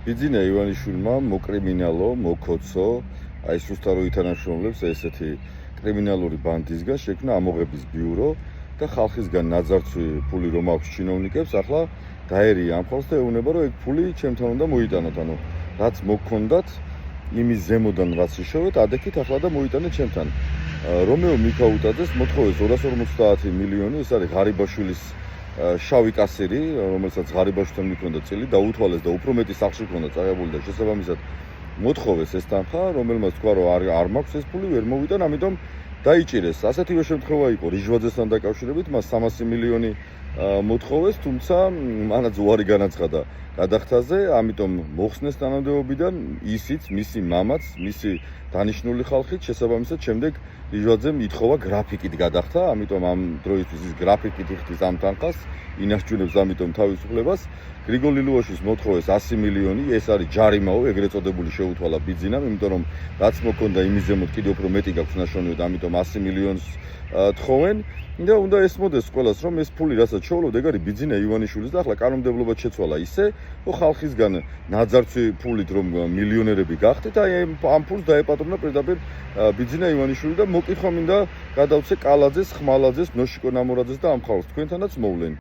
ბიძინა ივანიშვილმა მოკრიმინალო, მოკოცო, აი სუსტარო ითანაშრომლებს ესეთი კრიმინალური ბანდისგან შექმნა ამოღების ბიურო და ხალხისგან ნაძარცვი ფული რომ აქვს ჩინოვნიკებს, ახლა დაერია ამ ხალხს და ეუბნება რომ ეგ ფული ჩემთან უნდა მოიტანოთ, ანუ რაც მოგქონდათ იმის ზემოდან რაც იშოვეთ, ადექით ახლა და მოიტანეთ ჩემთან. რომეო მიქაუტაძეს მოთხოვეს 250 მილიონი, ეს არის ღარიბაშვილის შავი კასერი, რომელსაც ღარიბაშვილთან მიქონდა წილი, დაუთვალეს და უფრო მეტი სახში ჰქონდა წაღებული და შესაბამისად მოთხოვეს ეს თანხა, რომელმაც თქვა რომ არ მაქვს ეს ფული, ვერ მოვიტან, ამიტომ დაიჭირეს. ასეთივე შემთხვევა იყო რიჟვაძესთან დაკავშირებით, მას 300 მილიონი მოთხოვეს, თუმცა მანაც უარი განაცხადა გადახდაზე, ამიტომ მოხსნეს თანამდებობიდან ისიც, მისი მამაც, მისი დანიშნული ხალხით, შესაბამისად შემდეგ რიჟვაძემ ითხოვა გრაფიკით გადახდა, ამიტომ ამ დროისთვის ის გრაფიკით იხდის ამ თანხას, ინარჩუნებს ამიტომ თავისუფლებას. გრიგოლ ლილუაშვილს მოთხოვეს 100 მილიონი, ეს არის ჯარიმაო, ეგრეთ წოდებული შეუთვალა ბიძინამ, იმიტომ რომ რაც მოქონდა იმის ზემოთ კიდევ უფრო მეტი გაქვს ნაშოვნი და ამიტომ 100 მილიონს თხოვენ. და უნდა ესმოდეს ყველას, რომ ეს ფული, რასაც შოულობთ, ეგ არის ბიძინა ივანიშვილის და ახლა კანონმდებლობა შეცვალა ისე, რომ ხალხისგან ნაძარცვი ფულით რომ მილიონერები გახდეთ, აი ამ ფულს დაეპატრონა პირდაპირ ბიძინა ივანიშვილი და მოკითხვა მინდა გადავცე კალაძეს, ხმალაძეს, ნოშიკო ნამორაძეს და ამ ხალხს თქვენთანაც მოვლენ.